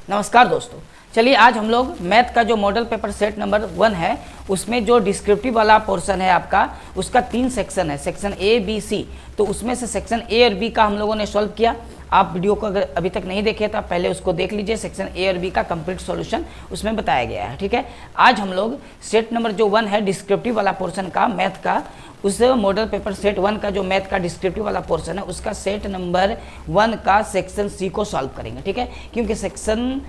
नमस्कार दोस्तों, चलिए आज हम लोग मैथ का जो मॉडल पेपर सेट नंबर 1 है उसमें जो डिस्क्रिप्टिव वाला पोर्शन है आपका, उसका 3 सेक्शन है, सेक्शन ए बी सी। तो उसमें से सेक्शन ए और बी का हम लोगों ने सॉल्व किया। आप वीडियो को अगर अभी तक नहीं देखे तो आप पहले उसको देख लीजिए। सेक्शन ए और बी का कंप्लीट सॉल्यूशन उसमें बताया गया है। ठीक है, आज हम लोग सेट नंबर जो 1 है डिस्क्रिप्टिव वाला पोर्शन का मैथ का, उस मॉडल पेपर सेट 1 का जो मैथ का डिस्क्रिप्टिव वाला पोर्शन है उसका सेट नंबर 1 का सेक्शन सी को सॉल्व करेंगे। ठीक है, क्योंकि सेक्शन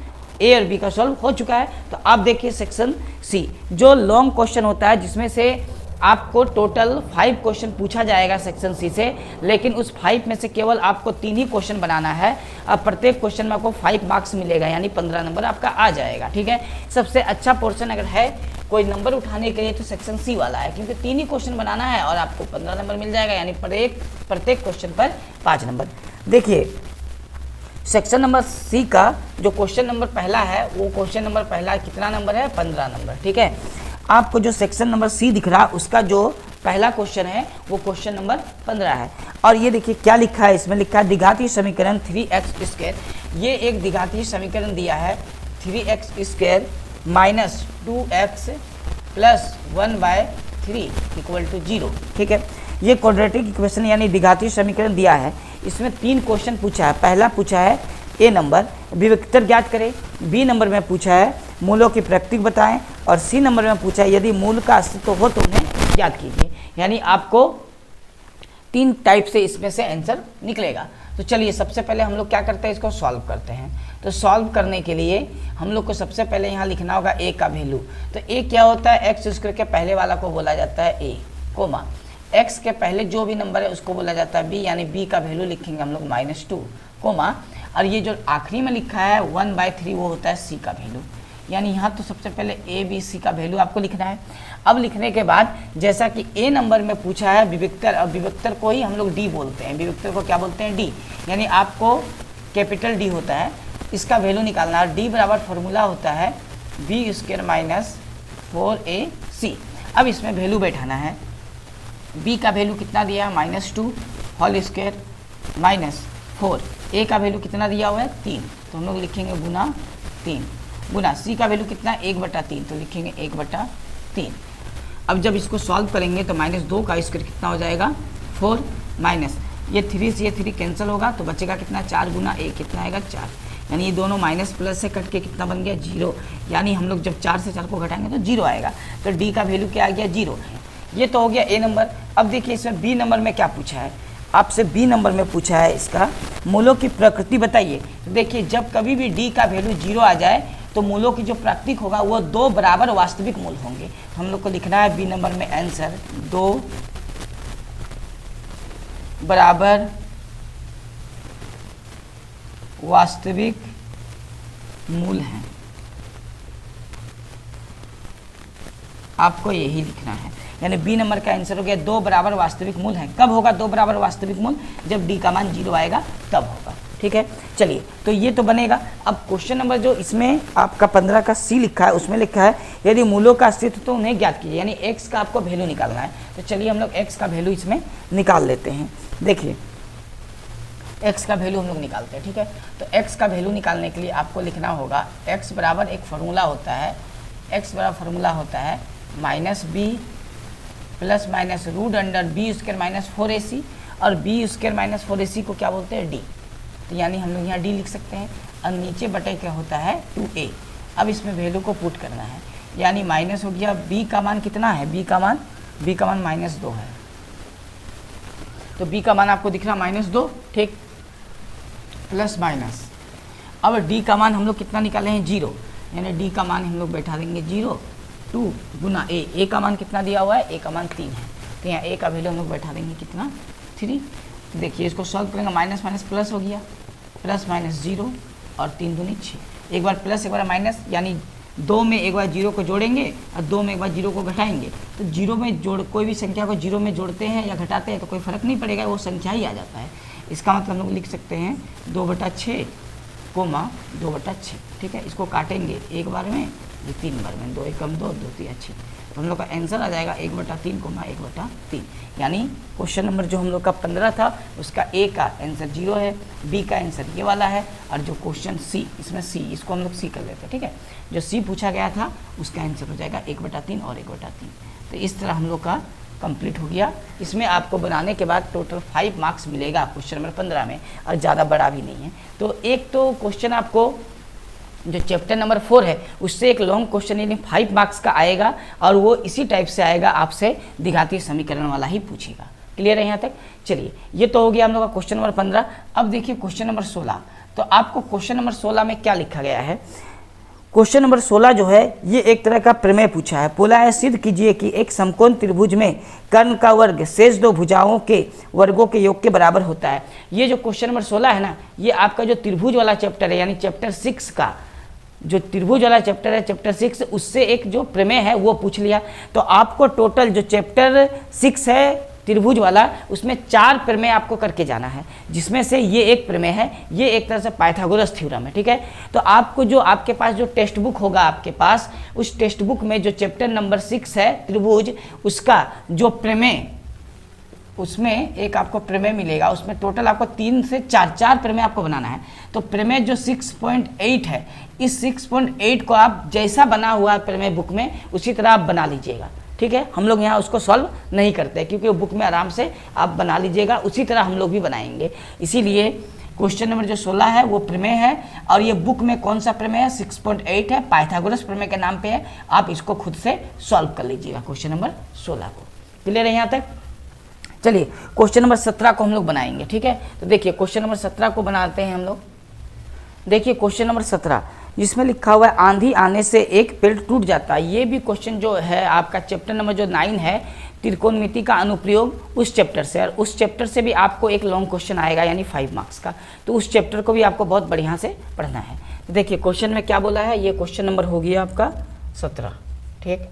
ए और बी का सॉल्व हो चुका है। तो आप देखिए सेक्शन सी जो लॉन्ग क्वेश्चन होता है, जिसमें से आपको टोटल 5 क्वेश्चन पूछा जाएगा सेक्शन सी से, लेकिन उस 5 में से केवल आपको 3 ही क्वेश्चन बनाना है। अब प्रत्येक क्वेश्चन में आपको 5 मार्क्स मिलेगा, यानी 15 नंबर आपका आ जाएगा। ठीक है, सबसे अच्छा पोर्शन अगर है कोई नंबर उठाने के लिए तो सेक्शन सी वाला है, क्योंकि 3 ही क्वेश्चन बनाना है और आपको 15 नंबर मिल जाएगा, यानी प्रत्येक क्वेश्चन पर 5 नंबर। देखिए सेक्शन नंबर सी का जो क्वेश्चन नंबर पहला है, वो क्वेश्चन नंबर पहला कितना नंबर है? 15 नंबर। ठीक है, आपको जो सेक्शन नंबर सी दिख रहा है उसका जो पहला क्वेश्चन है वो क्वेश्चन नंबर 15 है। और ये देखिए क्या लिखा है, इसमें लिखा है द्विघातीय समीकरण 3x²। ये एक द्विघातीय समीकरण दिया है 3x² minus 2x plus 1/3 equal to 0। ठीक है, ये क्वाड्रेटिक इक्वेशन यानी द्विघातीय समीकरण दिया है। इसमें 3 क्वेश्चन पूछा है। पहला पूछा है ए नंबर विविक्तर ज्ञात करें, बी नंबर में पूछा है मूलों की प्रकृति बताएं, और सी नंबर में पूछा है यदि मूल का अस्तित्व हो तो उन्हें ज्ञात कीजिए। यानी आपको 3 टाइप से इसमें से आंसर निकलेगा। तो चलिए सबसे पहले हम लोग क्या करते हैं, इसको सॉल्व करते हैं। तो सॉल्व करने के लिए हम लोग को सबसे पहले यहाँ लिखना होगा ए का वैल्यू। तो ए क्या होता है? एक्स स्क्वायर के पहले वाला को बोला जाता है ए, कोमा एक्स के पहले जो भी नंबर है उसको बोला जाता है बी, यानी बी का वैल्यू लिखेंगे हम लोग -2, कोमा, और ये जो आखिरी में लिखा है 1/3 वो होता है सी का वैल्यू। यानी यहाँ तो सबसे पहले ए बी सी का वैल्यू आपको लिखना है। अब लिखने के बाद जैसा कि ए नंबर में पूछा है विविक्तर, और विविक्तर को ही हम लोग डी बोलते हैं, विविक्तर को क्या बोलते हैं? डी। यानी आपको कैपिटल डी होता है, इसका वैल्यू निकालना है। डी बराबर फॉर्मूला होता है b² - 4ac। अब इसमें वैल्यू बैठाना है। b का वैल्यू कितना दिया है? -2 होल स्क्वायर माइनस 4। a का वैल्यू कितना दिया हुआ है? 3, तो हम लोग लिखेंगे गुना 3, गुना c का वैल्यू कितना? 1/3, तो लिखेंगे 1/3। अब जब इसको सॉल्व करेंगे तो -2 का स्क्वायर कितना हो जाएगा? 4 माइनस ये 3 से ये 3 कैंसिल होगा, तो बचेगा कितना? 4 गुना 1 कितना आएगा? 4। यानी ये दोनों माइनस प्लस से कट के कितना बन गया? 0। यानी हम लोग जब 4 से 4 को घटाएंगे तो 0 आएगा। तो डी का वैल्यू क्या आ गया? 0। ये तो हो गया ए नंबर। अब देखिए इसमें बी नंबर में क्या पूछा है आपसे? बी नंबर में पूछा है इसका मूलों की प्रकृति बताइए। तो देखिए जब कभी भी डी का वैल्यू 0 आ जाए तो मूलों की जो प्राकृतिक होगा वो 2 बराबर वास्तविक मूल होंगे। तो हम लोग को लिखना है बी नंबर में आंसर 2 बराबर वास्तविक मूल हैं। आपको यही लिखना है, यानी बी नंबर का आंसर हो गया 2 बराबर वास्तविक मूल हैं। कब होगा 2 बराबर वास्तविक मूल? जब डी का मान 0 आएगा तब होगा। ठीक है, चलिए तो ये तो बनेगा। अब क्वेश्चन नंबर जो इसमें आपका 15 का सी लिखा है उसमें लिखा है यदि मूलों का अस्तित्व तो उन्हें ज्ञात कीजिए, यानी एक्स का आपको वैल्यू निकालना है। तो चलिए हम लोग एक्स का वैल्यू इसमें निकाल लेते हैं। देखिए एक्स का वैल्यू हम लोग निकालते हैं। ठीक है, तो एक्स का वैल्यू निकालने के लिए आपको लिखना होगा एक्स बराबर एक फार्मूला होता है, एक्स बराबर फार्मूला होता है -b plus minus √b² - 4ac, और b² - 4ac को क्या बोलते हैं? डी। तो यानी हम लोग यहाँ डी लिख सकते हैं, और नीचे बटे क्या होता है? 2a। अब इसमें वैल्यू को पुट करना है, यानी माइनस हो गया। b का मान कितना है? b का मान -2 है, तो b का मान आपको दिख रहा -2, ठीक, प्लस माइनस। अब डी का मान हम लोग कितना निकाले हैं? 0, यानी डी का मान हम लोग बैठा देंगे 0, 2 गुना ए का मान कितना दिया हुआ है? ए का मान 3 है, तो यहाँ ए का वैल्यू हम लोग बैठा देंगे कितना? 3। देखिए इसको सॉल्व करेंगे, माइनस माइनस प्लस हो गया, प्लस माइनस 0 और 3 दूनी 6। एक बार प्लस एक बार माइनस, यानी 2 में एक बार 0 को जोड़ेंगे और 2 में एक बार 0 को घटाएंगे। तो 0 में कोई भी संख्या को 0 में जोड़ते हैं या घटाते हैं तो कोई फर्क नहीं पड़ेगा, वो संख्या ही आ जाता है। इसका मतलब हम लोग लिख सकते हैं 2/6 कोमा 2/6। ठीक है, इसको काटेंगे एक बार में, ये 3 बार में, 2 एकम 2, 2 3 6। तो हम लोग का आंसर आ जाएगा 1/3 कोमा 1/3। यानी क्वेश्चन नंबर जो हम लोग का 15 था उसका ए का आंसर 0 है, बी का आंसर ये वाला है, और जो क्वेश्चन सी, इसमें सी, इसको हम लोग सी कर लेते हैं, ठीक है। जो सी पूछा गया था उसका आंसर हो जाएगा 1/3 और 1/3। तो इस तरह हम लोग का कंप्लीट हो गया। इसमें आपको बनाने के बाद टोटल 5 मार्क्स मिलेगा क्वेश्चन नंबर 15 में, और ज़्यादा बड़ा भी नहीं है। तो एक तो क्वेश्चन आपको जो चैप्टर नंबर 4 है उससे एक लॉन्ग क्वेश्चन यानी 5 मार्क्स का आएगा, और वो इसी टाइप से आएगा, आपसे द्विघातीय समीकरण वाला ही पूछेगा। क्लियर है यहाँ तक? चलिए, ये तो हो गया हम लोग का क्वेश्चन नंबर 15। अब देखिए क्वेश्चन नंबर 16। तो आपको क्वेश्चन नंबर 16 में क्या लिखा गया है? क्वेश्चन नंबर 16 जो है ये एक तरह का प्रमेय पूछा है। बोला है सिद्ध कीजिए कि एक समकोण त्रिभुज में कर्ण का वर्ग शेष दो भुजाओं के वर्गों के योग के बराबर होता है। ये जो क्वेश्चन नंबर 16 है ना, ये आपका जो त्रिभुज वाला चैप्टर है यानी चैप्टर 6 का जो त्रिभुज वाला चैप्टर है, चैप्टर 6, उससे एक जो प्रमेय है वो पूछ लिया। तो आपको टोटल जो चैप्टर 6 है त्रिभुज वाला, उसमें 4 प्रमेय आपको करके जाना है, जिसमें से ये एक प्रमेय है, ये एक तरह से पाइथागोरस थ्योरम है, ठीक है। तो आपको जो आपके पास जो टेक्स्ट बुक होगा आपके पास, उस टेक्स्ट बुक में जो चैप्टर नंबर 6 है त्रिभुज, उसका जो प्रमेय, उसमें एक आपको प्रमेय मिलेगा। उसमें टोटल आपको 3 से 4 प्रमेय आपको बनाना है। तो प्रमेय जो 6.8 है, इस 6.8 को आप जैसा बना हुआ है प्रमेय बुक में उसी तरह आप बना लीजिएगा, ठीक है। हम लोग यहाँ उसको सॉल्व नहीं करते क्योंकि वो बुक में आराम से आप बना लीजिएगा, उसी तरह हम लोग भी बनाएंगे। इसीलिए क्वेश्चन नंबर जो 16 है वो प्रमेय है, और ये बुक में कौन सा प्रमेय है? 6.8 है, पाइथागोरस प्रमेय के नाम पे है। आप इसको खुद से सॉल्व कर लीजिएगा क्वेश्चन नंबर 16 को। क्लियर है यहाँ तक? चलिए क्वेश्चन नंबर 17 को हम लोग बनाएंगे, ठीक है। तो देखिए क्वेश्चन नंबर 17 को बनाते हैं हम लोग। देखिए क्वेश्चन नंबर 17 जिसमें लिखा हुआ है आंधी आने से एक पेड़ टूट जाता है। ये भी क्वेश्चन जो है आपका चैप्टर नंबर जो 9 है त्रिकोणमिति का अनुप्रयोग, उस चैप्टर से, और उस चैप्टर से भी आपको एक लॉन्ग क्वेश्चन आएगा यानी 5 मार्क्स का। तो उस चैप्टर को भी आपको बहुत बढ़िया से पढ़ना है। तो देखिए क्वेश्चन में क्या बोला है, ये क्वेश्चन नंबर हो गया आपका 17, ठीक।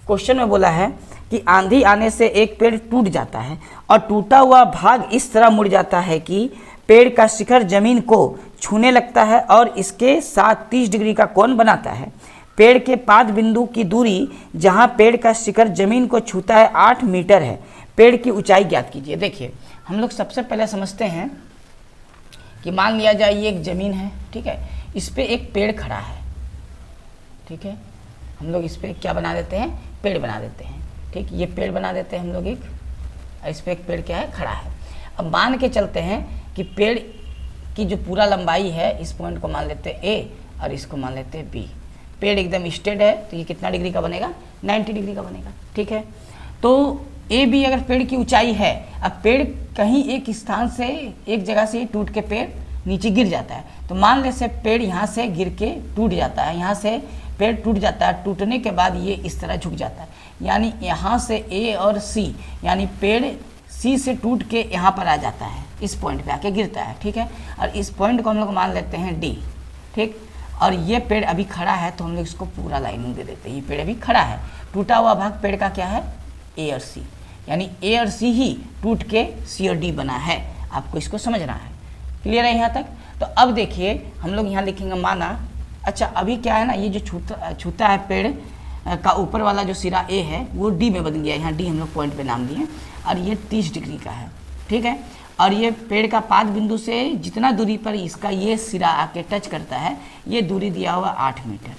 क्वेश्चन में बोला है कि आंधी आने से एक पेड़ टूट जाता है और टूटा हुआ भाग इस तरह मुड़ जाता है कि पेड़ का शिखर जमीन को छूने लगता है और इसके साथ 30 डिग्री का कोण बनाता है। पेड़ के पाद बिंदु की दूरी जहां पेड़ का शिखर जमीन को छूता है 8 मीटर है। पेड़ की ऊंचाई ज्ञात कीजिए। देखिए हम लोग सबसे पहले समझते हैं कि मान लिया जाए ये एक जमीन है, ठीक है, इस पे एक पेड़ खड़ा है, ठीक है। हम लोग इस पे क्या बना देते हैं? पेड़ बना देते हैं, ठीक। ये पेड़ बना देते हैं हम लोग एक, इस पे एक पेड़ क्या है? खड़ा है। अब मान के चलते हैं कि पेड़ की जो पूरा लंबाई है, इस पॉइंट को मान लेते हैं ए और इसको मान लेते हैं बी। पेड़ एकदम स्ट्रेट है तो ये कितना डिग्री का बनेगा? 90 डिग्री का बनेगा, ठीक है। तो ए बी अगर पेड़ की ऊंचाई है, अब पेड़ कहीं एक स्थान से, एक जगह से टूट के पेड़ नीचे गिर जाता है, तो मान ले से पेड़ यहाँ से गिर के टूट जाता है, यहाँ से पेड़ टूट जाता है, टूटने के बाद ये इस तरह झुक जाता है, यानी यहाँ से ए और सी, यानी पेड़ सी से टूट के यहाँ पर आ जाता है, इस पॉइंट पे आके गिरता है, ठीक है। और इस पॉइंट को हम लोग मान लेते हैं डी, ठीक। और ये पेड़ अभी खड़ा है तो हम लोग इसको पूरा लाइनिंग दे देते हैं। ये पेड़ अभी खड़ा है, टूटा हुआ भाग पेड़ का क्या है? ए और सी, यानी ए और सी ही टूट के सी और डी बना है। आपको इसको समझना है। क्लियर है यहाँ तक? तो अब देखिए हम लोग यहाँ लिखेंगे माना, अच्छा अभी क्या है ना, ये जो छूता है पेड़ का ऊपर वाला जो सिरा ए है वो डी में बदल गया, यहाँ डी हम लोग पॉइंट पे नाम दिए, और ये 30 डिग्री का है, ठीक है। और ये पेड़ का पाद बिंदु से जितना दूरी पर इसका ये सिरा आके टच करता है, ये दूरी दिया हुआ 8 मीटर।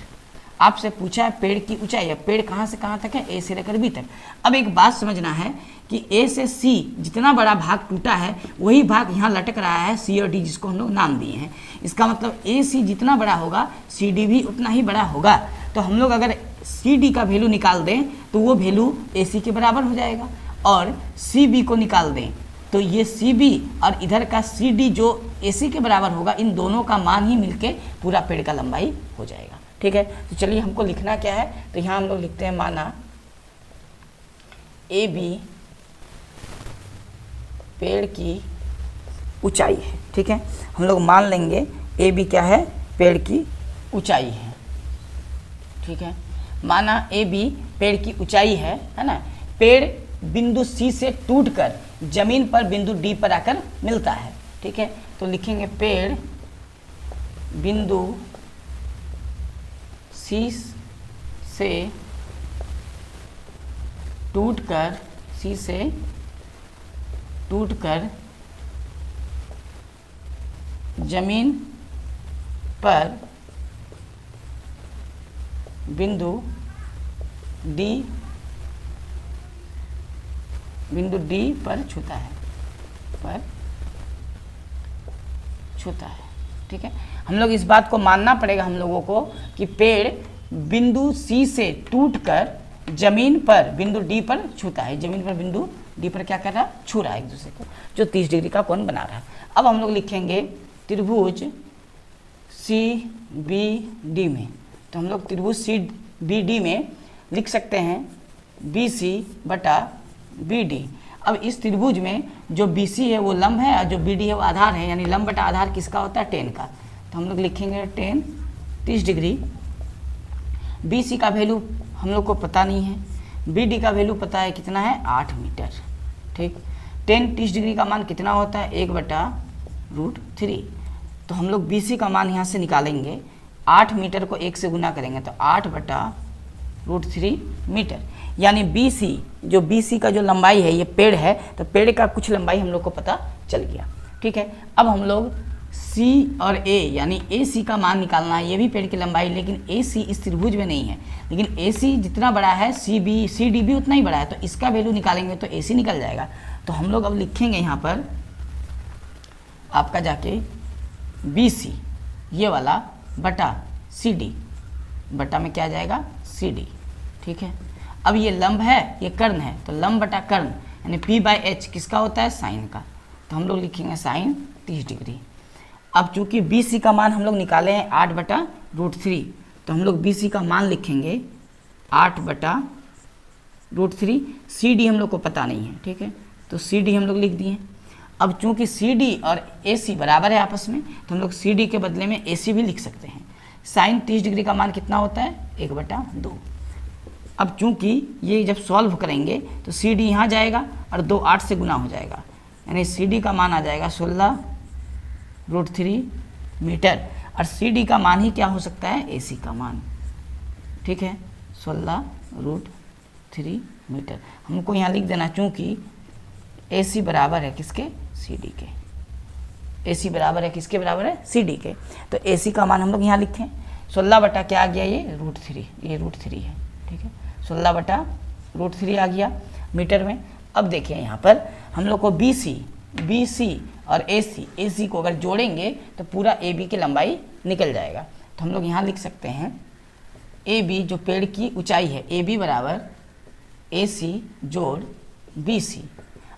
आपसे पूछा है पेड़ की ऊंचाई, है पेड़ कहाँ से कहाँ तक है? ए से लेकर बी तक। अब एक बात समझना है कि ए से सी जितना बड़ा भाग टूटा है वही भाग यहाँ लटक रहा है सी और डी, जिसको हम लोग नाम दिए हैं। इसका मतलब ए सी जितना बड़ा होगा सी डी भी उतना ही बड़ा होगा। तो हम लोग अगर सी डी का वैल्यू निकाल दें तो वो वैल्यू ए सी के बराबर हो जाएगा, और सी बी को निकाल दें तो ये सी बी और इधर का सी डी जो ए सी के बराबर होगा, इन दोनों का मान ही मिलके पूरा पेड़ का लंबाई हो जाएगा, ठीक है। तो चलिए हमको लिखना क्या है, तो यहाँ हम लोग लिखते हैं माना ए बी पेड़ की ऊंचाई है, ठीक है। हम लोग मान लेंगे ए बी क्या है? पेड़ की ऊंचाई है, ठीक है। माना ए बी पेड़ की ऊंचाई है ना। पेड़ बिंदु सी से टूटकर जमीन पर बिंदु डी पर आकर मिलता है, ठीक है। तो लिखेंगे पेड़ बिंदु सी से टूटकर, सी से टूटकर जमीन पर बिंदु डी पर छूता है, ठीक है। हम लोग इस बात को मानना पड़ेगा हम लोगों को कि पेड़ बिंदु सी से टूटकर जमीन पर बिंदु डी पर छूता है, जमीन पर बिंदु डी पर क्या कर रहा है, छू रहा है एक दूसरे को, जो 30 डिग्री का कोण बना रहा है। अब हम लोग लिखेंगे त्रिभुज सी बी डी में, तो हम लोग त्रिभुज सी बी डी में लिख सकते हैं बी सी बटा बी डी। अब इस त्रिभुज में जो बी सी है वो लंब है और जो बी डी है वो आधार है, यानी लंब बटा आधार किसका होता है, 10 का। तो हम लोग लिखेंगे 10 30 डिग्री। बी सी का वैल्यू हम लोग को पता नहीं है, बी डी का वैल्यू पता है, कितना है 8 मीटर, ठीक। 10 30 डिग्री का मान कितना होता है, 1/√3। तो हम लोग बी सी का मान यहाँ से निकालेंगे, 8 मीटर को 1 से गुना करेंगे तो 8/√3 मीटर, यानी बी सी, जो बी सी का जो लंबाई है, ये पेड़ है तो पेड़ का कुछ लंबाई हम लोग को पता चल गया, ठीक है। अब हम लोग सी और ए यानी ए सी का मान निकालना है, ये भी पेड़ की लंबाई, लेकिन ए सी इस त्रिभुज में नहीं है, लेकिन ए सी जितना बड़ा है सी डी भी उतना ही बड़ा है, तो इसका वैल्यू निकालेंगे तो ए सी निकल जाएगा। तो हम लोग अब लिखेंगे यहाँ पर आपका जाके बी सी ये वाला बटा सी डी, बटा में क्या जाएगा सी डी, ठीक है। अब ये लंब है, ये कर्ण है, तो लंब बटा कर्ण यानी P/H किसका होता है, साइन का, तो हम लोग लिखेंगे साइन 30 डिग्री। अब चूंकि बी सी का मान हम लोग निकाले हैं 8/√3, तो हम लोग बी सी का मान लिखेंगे 8/√3। सी डी हम लोग को पता नहीं है, ठीक है, तो सी डी हम लोग लिख दिए। अब चूंकि सी डी और ए सी बराबर है आपस में, तो हम लोग सी डी के बदले में ए सी भी लिख सकते हैं। साइन 30 डिग्री का मान कितना होता है, 1/2। अब चूंकि ये जब सॉल्व करेंगे तो सी डी यहाँ जाएगा और 2 8 से गुना हो जाएगा, यानी सी डी का मान आ जाएगा 16√3 मीटर, और सी डी का मान ही क्या हो सकता है, ए सी का मान, ठीक है, 16√3 मीटर। हमको यहाँ लिख देना, चूंकि ए सी बराबर है किसके, सी डी के, ए सी बराबर है किसके, बराबर है सी डी के, तो ए सी का मान हम लोग यहाँ लिखें 16 बटा क्या आ गया, ये √3, ये √3 है, ठीक है, 16/√3 आ गया मीटर में। अब देखिए यहाँ पर हम लोग को बी सी और ए सी को अगर जोड़ेंगे तो पूरा ए बी की लंबाई निकल जाएगा। तो हम लोग यहाँ लिख सकते हैं ए बी, जो पेड़ की ऊंचाई है, ए बी बराबर ए सी जोड़ बी सी,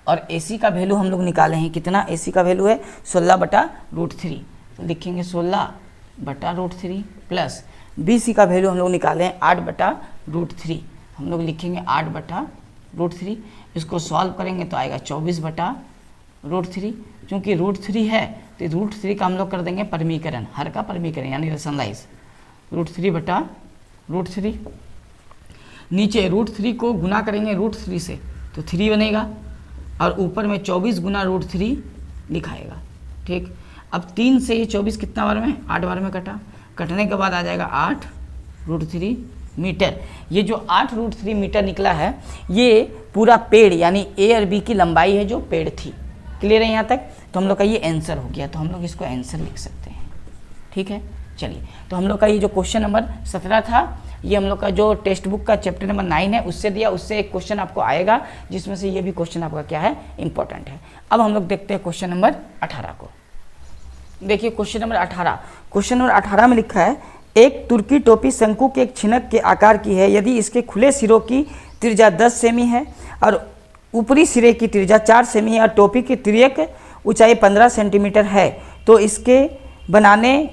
और ए सी का वैल्यू हम लोग निकाले हैं, कितना ए सी का वैल्यू है 16/√3, तो लिखेंगे 16/√3 प्लस बी सी का वैल्यू हम लोग निकाले हैं 8/√3, हम लोग लिखेंगे 8/√3। इसको सॉल्व करेंगे तो आएगा 24/√3। चूँकि √3 है तो √3 का हम लोग कर देंगे परमीकरण, हर का परमीकरण यानी रेशनलाइज, √3/√3। नीचे √3 को गुना करेंगे √3 से तो 3 बनेगा, और ऊपर में 24 गुना √3 लिखाएगा, ठीक। अब 3 से ये 24 कितना बार में, 8 बार में कटने के बाद आ जाएगा 8√3 मीटर। ये जो 8√3 मीटर निकला है, ये पूरा पेड़ यानी ए और बी की लंबाई है जो पेड़ थी। क्लियर है यहाँ तक, तो हम लोग का ये आंसर हो गया, तो हम लोग इसको आंसर लिख सकते हैं, ठीक है। चलिए, तो हम लोग का ये जो क्वेश्चन नंबर 17 था, ये हम लोग का जो टेक्स्ट बुक का चैप्टर नंबर 9 है उससे दिया, उससे एक क्वेश्चन आपको आएगा, जिसमें से ये भी क्वेश्चन आपका क्या है, इंपॉर्टेंट है। अब हम लोग देखते हैं क्वेश्चन नंबर 18 को। देखिए क्वेश्चन नंबर 18, क्वेश्चन नंबर 18 में लिखा है, एक तुर्की टोपी शंकु के एक छिनक के आकार की है, यदि इसके खुले सिरों की त्रिज्या 10 सेमी है और ऊपरी सिरे की त्रिज्या 4 सेमी है और टोपी की तिर्यक ऊंचाई 15 सेंटीमीटर है, तो इसके बनाने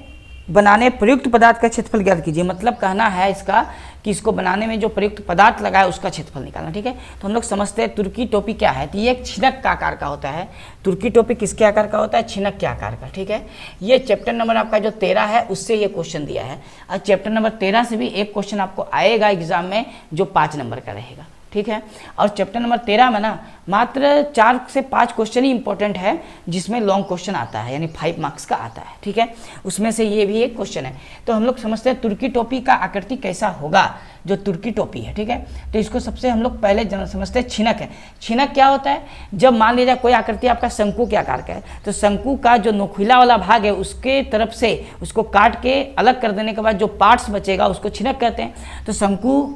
प्रयुक्त पदार्थ का क्षेत्रफल ज्ञात कीजिए। मतलब कहना है इसका कि इसको बनाने में जो प्रयुक्त पदार्थ लगा है उसका क्षेत्रफल निकालना, ठीक है। तो हम लोग समझते हैं तुर्की टोपी क्या है, तो ये एक छिनक का आकार का होता है। तुर्की टोपी किसके आकार का होता है, छिनक के आकार का, ठीक है। ये चैप्टर नंबर आपका जो 13 है उससे ये क्वेश्चन दिया है, और चैप्टर नंबर 13 से भी एक क्वेश्चन आपको आएगा एग्जाम में जो 5 नंबर का रहेगा, ठीक है। और चैप्टर नंबर 13 में ना मात्र 4 से 5 क्वेश्चन ही इंपॉर्टेंट है जिसमें लॉन्ग क्वेश्चन आता है, यानी 5 मार्क्स का आता है, ठीक है। उसमें से ये भी एक क्वेश्चन है। तो हम लोग समझते हैं तुर्की टोपी का आकृति कैसा होगा, जो तुर्की टोपी है, ठीक है। तो इसको सबसे हम लोग पहले समझते हैं छिनक है। छिनक क्या होता है, जब मान लीजिए कोई आकृति आपका शंकु के आकार का है, तो शंकु का जो नोखिला वाला भाग है उसके तरफ से उसको काट के अलग कर देने के बाद जो पार्ट्स बचेगा उसको छिनक कहते हैं। तो शंकु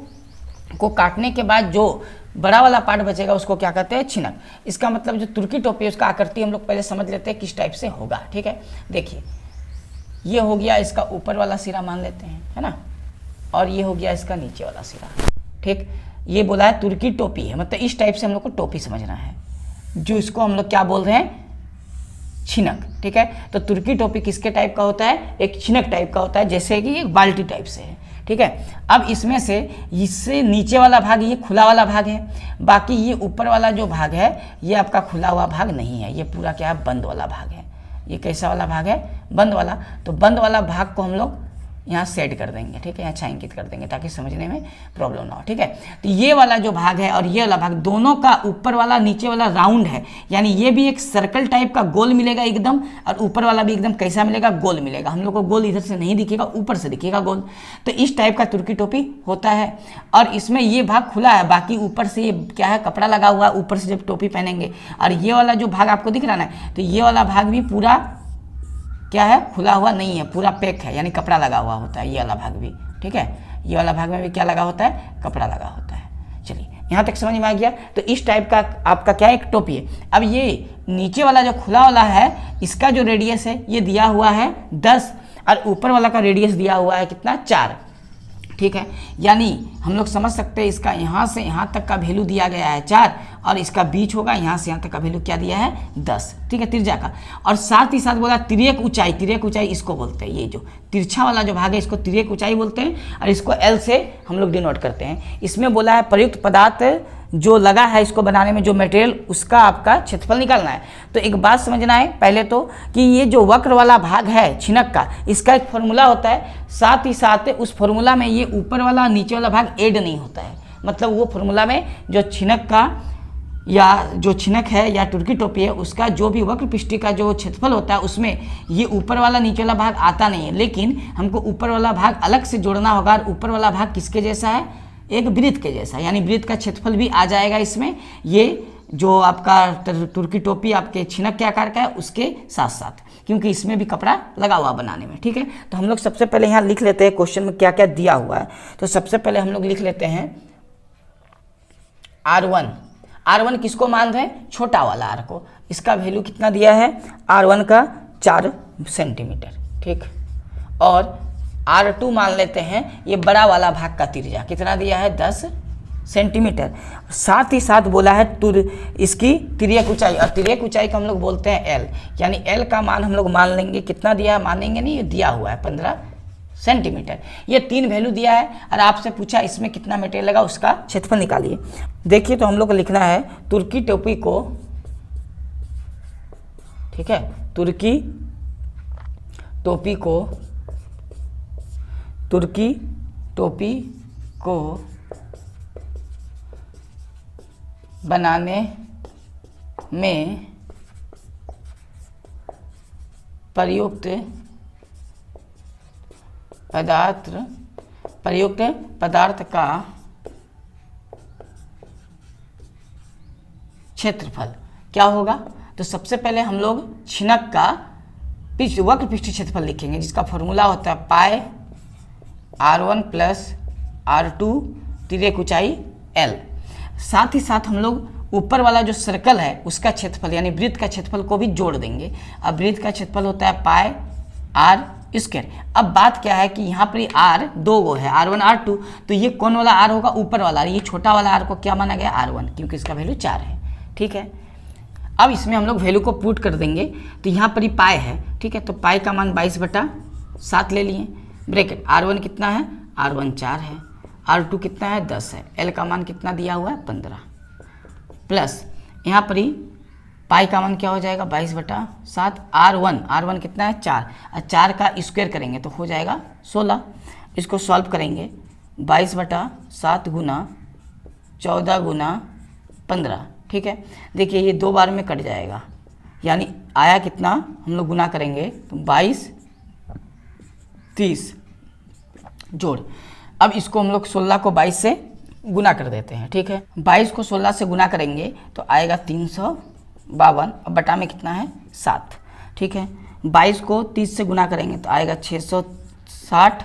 को काटने के बाद जो बड़ा वाला पार्ट बचेगा उसको क्या कहते हैं, छिनक। इसका मतलब जो तुर्की टोपी है उसका आकृति हम लोग पहले समझ लेते हैं किस टाइप से होगा, ठीक है। देखिए ये हो गया इसका ऊपर वाला सिरा मान लेते हैं, है ना, और ये हो गया इसका नीचे वाला सिरा, ठीक। ये बोला है तुर्की टोपी है, मतलब इस टाइप से हम लोग को टोपी समझना है, जो इसको हम लोग क्या बोल रहे हैं, छिनक, ठीक है। तो तुर्की टोपी किसके टाइप का होता है, एक छिनक टाइप का होता है, जैसे कि एक बाल्टी टाइप से है, ठीक है। अब इसमें से इससे नीचे वाला भाग ये खुला वाला भाग है, बाकी ये ऊपर वाला जो भाग है ये आपका खुला हुआ भाग नहीं है, ये पूरा क्या है, बंद वाला भाग है। ये कैसा वाला भाग है, बंद वाला। तो बंद वाला भाग को हम लोग यहाँ सेट कर देंगे, ठीक है, यहाँ छायांकित कर देंगे ताकि समझने में प्रॉब्लम ना हो, ठीक है। तो ये वाला जो भाग है और ये वाला भाग दोनों का ऊपर वाला नीचे वाला राउंड है, यानी ये भी एक सर्कल टाइप का गोल मिलेगा एकदम, और ऊपर वाला भी एकदम कैसा मिलेगा, गोल मिलेगा। हम लोग को गोल इधर से नहीं दिखेगा, ऊपर से दिखेगा गोल। तो इस टाइप का तुर्की टोपी होता है, और इसमें ये भाग खुला है, बाकी ऊपर से ये क्या है, कपड़ा लगा हुआ है ऊपर से जब टोपी पहनेंगे। और ये वाला जो भाग आपको दिख रहा है, तो ये वाला भाग भी पूरा क्या है, खुला हुआ नहीं है, पूरा पैक है, यानी कपड़ा लगा हुआ होता है ये वाला भाग भी, ठीक है। ये वाला भाग में भी क्या लगा होता है, कपड़ा लगा होता है। चलिए यहाँ तक समझ में आ गया। तो इस टाइप का आपका क्या है, एक टोपी है। अब ये नीचे वाला जो खुला वाला है इसका जो रेडियस है ये दिया हुआ है 10, और ऊपर वाला का रेडियस दिया हुआ है कितना, 4, ठीक है। यानी हम लोग समझ सकते हैं इसका यहाँ से यहाँ तक का वैल्यू दिया गया है 4, और इसका बीच होगा यहाँ से यहाँ तक का वैल्यू क्या दिया है, 10, ठीक है, त्रिज्या का। और साथ ही साथ बोला तिर्यक ऊंचाई, तिर्यक ऊंचाई इसको बोलते हैं, ये जो तिरछा वाला जो भाग है इसको तिर्यक ऊंचाई बोलते हैं, और इसको L से हम लोग डिनोट करते हैं। इसमें बोला है प्रयुक्त पदार्थ जो लगा है इसको बनाने में, जो मटेरियल, उसका आपका क्षेत्रफल निकालना है। तो एक बात समझना है पहले तो कि ये जो वक्र वाला भाग है छिनक का, इसका एक फॉर्मूला होता है, साथ ही साथ उस फॉर्मूला में ये ऊपर वाला नीचे वाला भाग ऐड नहीं होता है। मतलब वो फॉर्मूला में जो छिनक का या जो छिनक है या तुर्की टोपी है उसका जो भी वक्र पृष्ठ का जो क्षेत्रफल होता है उसमें ये ऊपर वाला नीचे वाला भाग आता नहीं है, लेकिन हमको ऊपर वाला भाग अलग से जोड़ना होगा। और ऊपर वाला भाग किसके जैसा है, एक वृत्त के जैसा, यानी वृत्त का क्षेत्रफल भी आ जाएगा इसमें। ये जो आपका तुर्की टोपी आपके छिनक के आकार का है उसके साथ साथ, क्योंकि इसमें भी कपड़ा लगा हुआ बनाने में, ठीक है। तो हम लोग सबसे पहले यहाँ लिख लेते हैं क्वेश्चन में क्या क्या दिया हुआ है। तो सबसे पहले हम लोग लिख लेते हैं R1। R1 किसको मान रहे हैं, छोटा वाला R को। इसका वैल्यू कितना दिया है, R1 का 4 सेंटीमीटर, ठीक। और R2 मान लेते हैं, ये बड़ा वाला भाग का त्रिज्या कितना दिया है, 10 सेंटीमीटर। साथ ही साथ बोला है इसकी तिर्यक ऊंचाई, और तिर्यक ऊंचाई को हम लोग बोलते हैं L, यानी L का मान हम लोग मान लेंगे, कितना दिया है, मानेंगे नहीं, ये दिया हुआ है 15 सेंटीमीटर। ये 3 वैल्यू दिया है, और आपसे पूछा इसमें कितना मटेरियल लगा, उसका क्षेत्रफल निकालिए। देखिए तो हम लोग को लिखना है तुर्की टोपी को, ठीक है, तुर्की टोपी को बनाने में प्रयुक्त पदार्थ का क्षेत्रफल क्या होगा। तो सबसे पहले हम लोग छिनक का वक्र पृष्ठ क्षेत्रफल लिखेंगे, जिसका फॉर्मूला होता है पाई R1 प्लस R2 तिर्यक ऊंचाई L। साथ ही साथ हम लोग ऊपर वाला जो सर्कल है उसका क्षेत्रफल यानी वृत्त का क्षेत्रफल को भी जोड़ देंगे। अब वृत्त का क्षेत्रफल होता है पाई R²। अब बात क्या है कि यहाँ पर R 2 गो है, R1 R2, तो ये कौन वाला R होगा, ऊपर वाला। ये छोटा वाला R को क्या माना गया, R1, क्योंकि इसका वैल्यू 4 है, ठीक है। अब इसमें हम लोग वैल्यू को पुट कर देंगे, तो यहाँ पर ही पाई है, ठीक है। तो पाई का मान 22/7 ले लिए, ब्रैकेट R1 कितना है, R1 4 है, R2 कितना है 10 है, L का मान कितना दिया हुआ है 15, प्लस यहाँ पर ही पाई का मान क्या हो जाएगा 22/7, R1 कितना है 4, और 4 का स्क्वायर करेंगे तो हो जाएगा 16। इसको सॉल्व करेंगे, 22/7 गुना 14 गुना 15, ठीक है। देखिए ये 2 बार में कट जाएगा, यानी आया कितना, हम लोग गुना करेंगे तो 22, 30 जोड़। अब इसको हम लोग 16 को 22 से गुना कर देते हैं, ठीक है। 22 को 16 से गुना करेंगे तो आएगा 352, अब बटा में कितना है 7, ठीक है। 22 को 30 से गुना करेंगे तो आएगा 660,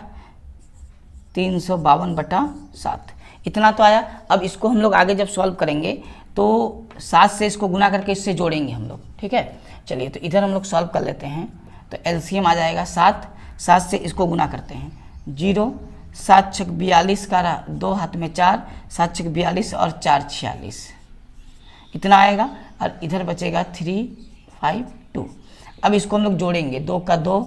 352 बटा 7, इतना तो आया। अब इसको हम लोग आगे जब सॉल्व करेंगे तो 7 से इसको गुना करके इससे जोड़ेंगे हम लोग, ठीक है। चलिए तो इधर हम लोग सॉल्व कर लेते हैं, तो एलसीएम आ जाएगा 7, 7 से इसको गुना करते हैं 0, 7 छक 42 का रहा, 2 हाथ में 4, 7 छक 42 और 4 46, इतना आएगा। और इधर बचेगा 352। अब इसको हम लोग जोड़ेंगे, 2 का 2,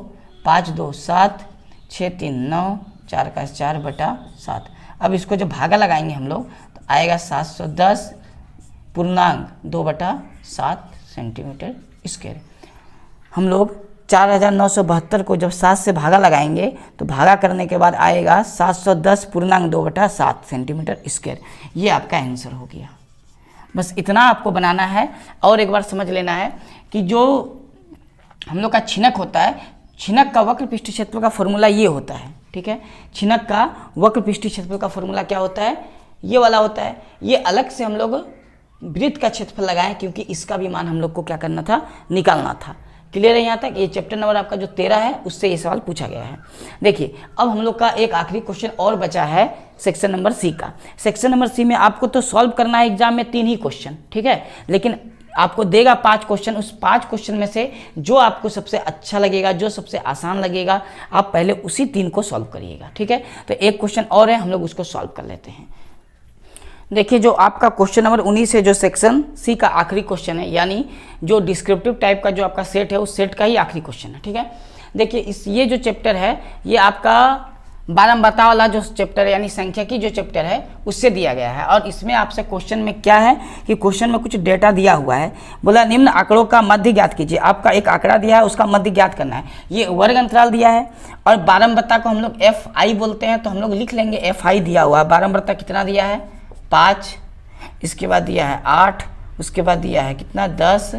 5 2 7, 6 3 9, 4 का 4 बटा 7। अब इसको जब भागा लगाएंगे हम लोग तो आएगा 710 पूर्णांक 2 बटा 7 सेंटीमीटर स्क्वायर। हम लोग 4972 को जब 7 से भागा लगाएंगे तो भागा करने के बाद आएगा 710 पूर्णांक 2 बटा 7 सेंटीमीटर स्क्वायर। ये आपका आंसर हो गया। बस इतना आपको बनाना है। और एक बार समझ लेना है कि जो हम लोग का छिनक होता है, छिनक का वक्र पृष्ठ क्षेत्रफल का फॉर्मूला ये होता है, ठीक है। छिनक का वक्र पृष्ठ क्षेत्रफल का फॉर्मूला क्या होता है, ये वाला होता है। ये अलग से हम लोग वृत्त का क्षेत्रफल लगाएं क्योंकि इसका भी मान हम लोग को क्या करना था, निकालना था। क्लियर है यहाँ तक। ये चैप्टर नंबर आपका जो 13 है उससे ये सवाल पूछा गया है। देखिए अब हम लोग का एक आखिरी क्वेश्चन और बचा है सेक्शन नंबर सी का। सेक्शन नंबर सी में आपको तो सॉल्व करना है एग्जाम में 3 ही क्वेश्चन, ठीक है, लेकिन आपको देगा 5 क्वेश्चन। उस 5 क्वेश्चन में से जो आपको सबसे अच्छा लगेगा, जो सबसे आसान लगेगा, आप पहले उसी 3 को सॉल्व करिएगा, ठीक है। तो एक क्वेश्चन और है, हम लोग उसको सॉल्व कर लेते हैं। देखिए जो आपका क्वेश्चन नंबर 19 है, जो सेक्शन सी का आखिरी क्वेश्चन है, यानी जो डिस्क्रिप्टिव टाइप का जो आपका सेट है उस सेट का ही आखिरी क्वेश्चन है, ठीक है। देखिए ये जो चैप्टर है ये आपका बारंबारता वाला जो चैप्टर है, यानी संख्या की जो चैप्टर है उससे दिया गया है। और इसमें आपसे क्वेश्चन में क्या है कि क्वेश्चन में कुछ डेटा दिया हुआ है, बोला निम्न आंकड़ों का मध्य ज्ञात कीजिए। आपका एक आंकड़ा दिया है, उसका मध्य ज्ञात करना है। ये वर्ग अंतराल दिया है और बारंबारता को हम लोग FI बोलते हैं, तो हम लोग लिख लेंगे FI दिया हुआ है। बारंबारता कितना दिया है 5, इसके बाद दिया है 8, उसके बाद दिया है कितना 10,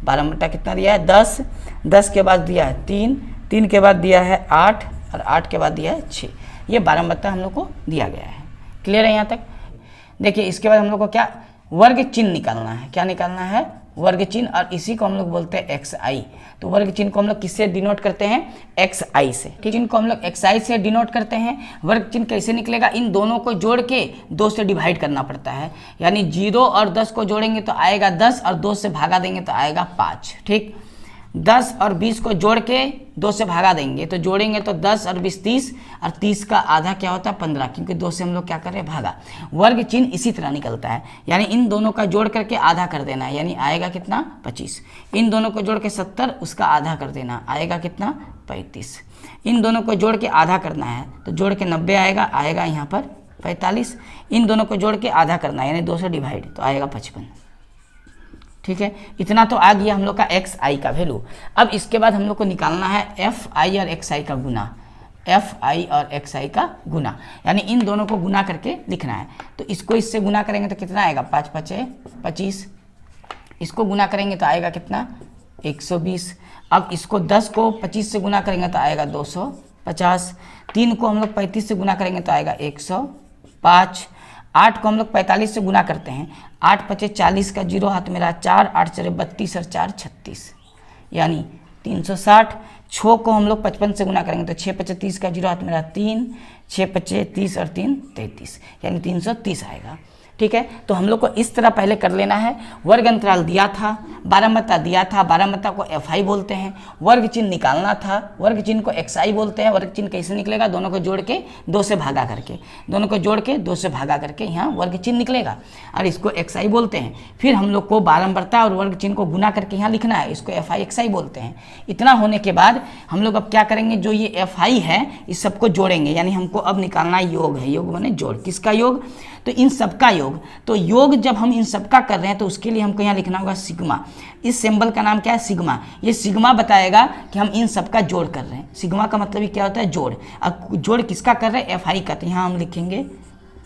बारंबारता कितना दिया है 10, 10 के बाद दिया है 3, 3 के बाद दिया है 8 और 8 के बाद दिया है 6। ये बारंबारता हम लोग को दिया गया है। क्लियर है यहाँ तक। देखिए इसके बाद हम लोग को क्या वर्ग चिन्ह निकालना है। क्या निकालना है, वर्ग चिन्ह, और इसी को हम लोग बोलते हैं XI। तो वर्ग चिन्ह को हम लोग किससे डिनोट करते हैं, XI से, ठीक। इनको हम लोग XI से डिनोट करते हैं। वर्ग चिन्ह कैसे निकलेगा, इन दोनों को जोड़ के 2 से डिवाइड करना पड़ता है, यानी 0 और 10 को जोड़ेंगे तो आएगा 10 और 2 से भागा देंगे तो आएगा 5, ठीक। 10 और 20 को जोड़ के 2 से भागा देंगे तो जोड़ेंगे तो 10 और 20 30, और 30 का आधा क्या होता है 15, क्योंकि 2 से हम लोग क्या कर रहे हैं भागा। वर्ग चिन्ह इसी तरह निकलता है, यानी इन दोनों का जोड़ करके आधा कर देना है, यानी आएगा कितना 25। इन दोनों को जोड़ के 70, उसका आधा कर देना, आएगा कितना 35। इन दोनों को जोड़ के आधा करना है तो जोड़ के 90 आएगा, आएगा यहाँ पर 45। इन दोनों को जोड़ के आधा करना है यानी 2 से डिवाइड तो आएगा 55, ठीक है। इतना तो आ गया हम लोग का XI का वैल्यू। अब इसके बाद हम लोग को निकालना है FI और XI का गुना, FI और XI का गुना, यानी इन दोनों को गुना करके लिखना है। तो इसको इससे गुना करेंगे तो कितना आएगा 5 5 25, इसको गुना करेंगे तो आएगा कितना 120। अब इसको 10 को 25 से गुना करेंगे तो आएगा 250। 3 को हम लोग 35 से गुना करेंगे तो आएगा 105। 8 को हम लोग 45 से गुना करते हैं, 8 5 40 का 0 हाथ मेरा 4, 8 4 32 और 4 36, यानी 360। 6 को हम लोग 55 से गुना करेंगे तो 6 5 30 का 0 हाथ मेरा 3, 6 5 30 और 3 33, यानी 330 आएगा, ठीक है। तो हम लोग को इस तरह पहले कर लेना है। वर्ग अंतराल दिया था, बारंबारता दिया था, बारंबारता को FI बोलते हैं। वर्ग चिन्ह निकालना था, वर्ग चिन्ह को XI बोलते हैं। वर्ग चिन्ह कैसे निकलेगा, दोनों को जोड़ के 2 से भागा करके, दोनों को जोड़ के 2 से भागा करके यहाँ वर्ग चिन्ह निकलेगा, और इसको XI बोलते हैं। फिर हम लोग को बारंबारता और वर्ग चिन्ह को गुना करके यहाँ लिखना है, इसको FI XI बोलते हैं। इतना होने के बाद हम लोग अब क्या करेंगे, जो ये FI है इस सबको जोड़ेंगे, यानी हमको अब निकालना योग है। योग माने जोड़, किसका योग, तो इन सबका योग। तो योग जब हम इन सबका कर रहे हैं तो उसके लिए हमको यहाँ लिखना होगा सिग्मा। इस सिंबल का नाम क्या है, सिग्मा। ये सिग्मा बताएगा कि हम इन सबका जोड़ कर रहे हैं। सिग्मा का मतलब ही क्या होता है, जोड़। अब जोड़ किसका कर रहे हैं, FI का, तो यहाँ हम लिखेंगे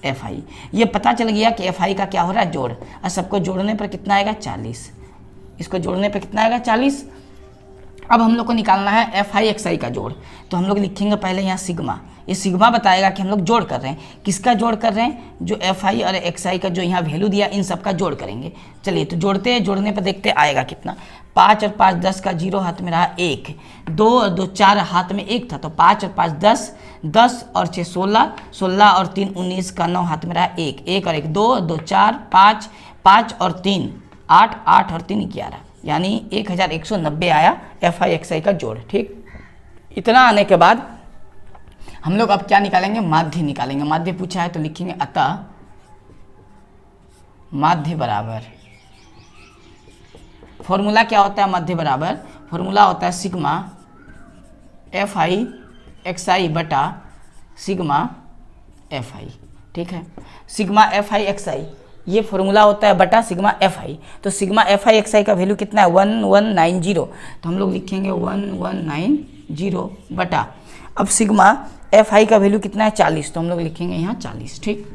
एफ आई। ये पता चल गया कि एफ आई का क्या हो रहा है, जोड़। और सबको जोड़ने पर कितना आएगा, 40। इसको जोड़ने पर कितना आएगा, 40। अब हम लोग को निकालना है एफ आई एक्स आई का जोड़। तो हम लोग लिखेंगे पहले यहाँ सिग्मा। ये सिग्मा बताएगा कि हम लोग जोड़ कर रहे हैं। किसका जोड़ कर रहे हैं, जो एफ आई और एक्स आई का जो यहाँ वैल्यू दिया, इन सब का जोड़ करेंगे। चलिए तो जोड़ते हैं, जोड़ने पर देखते आएगा कितना। 5 और 5 10 का 0 हाथ में रहा 1, 2 और 2 4 हाथ में 1 था, तो 5 और 5 10, 10 और 6 16, 16 और 3 19 का 9 हाथ में रहा 1, 1 और 1 2, 2 4 5, 5 और 3 8, 8 और 3 11, यानी 1190 आया एफ आई एक्स आई का जोड़। ठीक, इतना आने के बाद हम लोग अब क्या निकालेंगे, माध्य निकालेंगे। माध्य पूछा है तो लिखेंगे अतः माध्य बराबर, फॉर्मूला क्या होता है माध्य बराबर, फॉर्मूला होता है सिग्मा एफ आई एक्स आई बटा सिग्मा एफ आई। ठीक है, सिग्मा एफ आई एक्स आई ये फॉर्मूला होता है बटा सिग्मा एफ आई। तो सिग्मा एफ आई एक्स आई का वैल्यू कितना है, 1190। तो हम लोग लिखेंगे 1190 बटा, अब सिग्मा एफ आई का वैल्यू कितना है, 40। तो हम लोग लिखेंगे यहाँ 40। ठीक,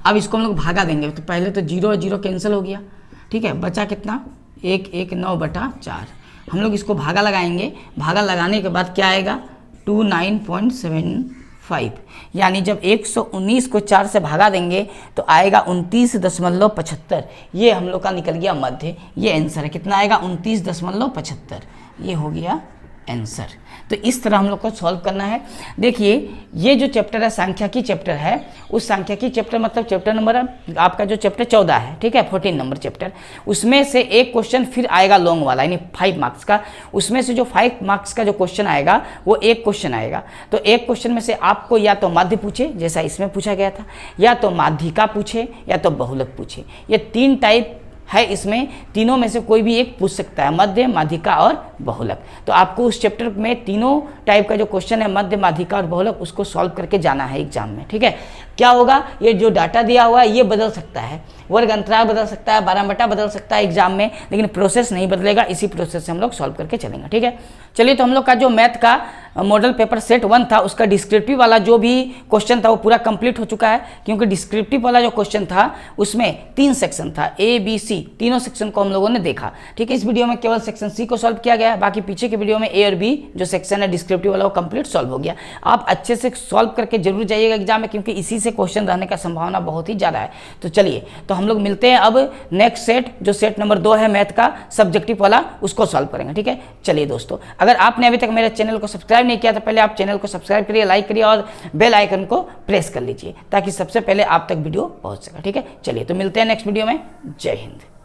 अब इसको हम लोग भागा देंगे। तो पहले तो 0 और 0 कैंसिल हो गया। ठीक है, बचा कितना, 119 बटा 4। हम लोग इसको भागा लगाएंगे। भागा लगाने के बाद क्या आएगा, 29.75, यानी जब 119 को 4 से भागा देंगे तो आएगा 29.75। ये हम लोग का निकल गया मध्य। ये आंसर है, कितना आएगा, 29.75। ये हो गया आंसर। तो इस तरह हम लोग को सॉल्व करना है। देखिए ये जो चैप्टर है सांख्यिकी चैप्टर है, उस सांख्यिकी चैप्टर मतलब चैप्टर नंबर आपका जो चैप्टर 14 है, ठीक है, 14 नंबर चैप्टर, उसमें से एक क्वेश्चन फिर आएगा लॉन्ग वाला, यानी 5 मार्क्स का। उसमें से जो 5 मार्क्स का जो क्वेश्चन आएगा वो एक क्वेश्चन आएगा। तो एक क्वेश्चन में से आपको या तो माध्य पूछे जैसा इसमें पूछा गया था, या तो माध्यिका पूछे, या तो बहुलक पूछे। ये 3 टाइप है, इसमें तीनों में से कोई भी एक पूछ सकता है, मध्य, माध्यिका और बहुलक। तो आपको उस चैप्टर में तीनों टाइप का जो क्वेश्चन है मध्य, माध्यिका और बहुलक, उसको सॉल्व करके जाना है एग्जाम में। ठीक है, क्या होगा, ये जो डाटा दिया हुआ है ये बदल सकता है, वर्ग अंतराल बदल सकता है, 12 बटा बदल सकता है एग्जाम में, लेकिन प्रोसेस नहीं बदलेगा। इसी प्रोसेस से हम लोग सॉल्व करके चलेंगे। ठीक है, चलिए तो हम लोग का जो मैथ का मॉडल पेपर सेट 1 था उसका डिस्क्रिप्टिव वाला जो भी क्वेश्चन था वो पूरा कंप्लीट हो चुका है, क्योंकि डिस्क्रिप्टिव वाला जो क्वेश्चन था उसमें 3 सेक्शन था, ए बी सी, तीनों सेक्शन को हम लोगों ने देखा। ठीक है, इस वीडियो में केवल सेक्शन सी को सॉल्व किया गया है, बाकी पीछे के वीडियो में ए और बी जो सेक्शन है डिस्क्रिप्टिव वाला वो कंप्लीट सॉल्व हो गया। आप अच्छे से सॉल्व करके जरूर जाइएगा एग्जाम में, क्योंकि इसी से क्वेश्चन रहने का संभावना बहुत ही ज़्यादा है। तो चलिए तो हम लोग मिलते हैं अब नेक्स्ट सेट, जो सेट नंबर 2 है मैथ का सब्जेक्टिव वाला, उसको सॉल्व करेंगे। ठीक है, चलिए दोस्तों, अगर आपने अभी तक मेरे चैनल को सब्सक्राइब नहीं किया तो पहले आप चैनल को सब्सक्राइब करिए, लाइक करिए और बेल आइकन को प्रेस कर लीजिए, ताकि सबसे पहले आप तक वीडियो पहुंच सके। ठीक है, चलिए तो मिलते हैं नेक्स्ट वीडियो में। जय हिंद।